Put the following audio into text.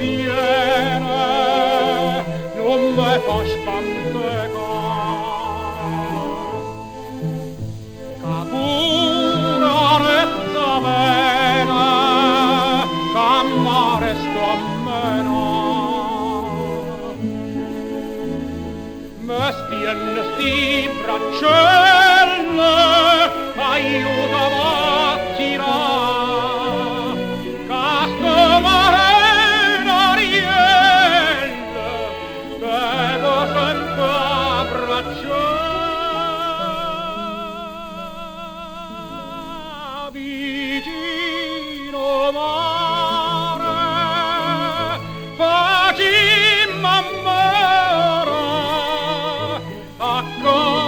viene, non me fa spantecar. Ca pura rezza bene, ca mare sto a menar. Me stienne sti braccelle, aiutami a tirar, ca sto mare n'arielle, devo sempre abbracciar. Vicino mare, facimmo amore, accordi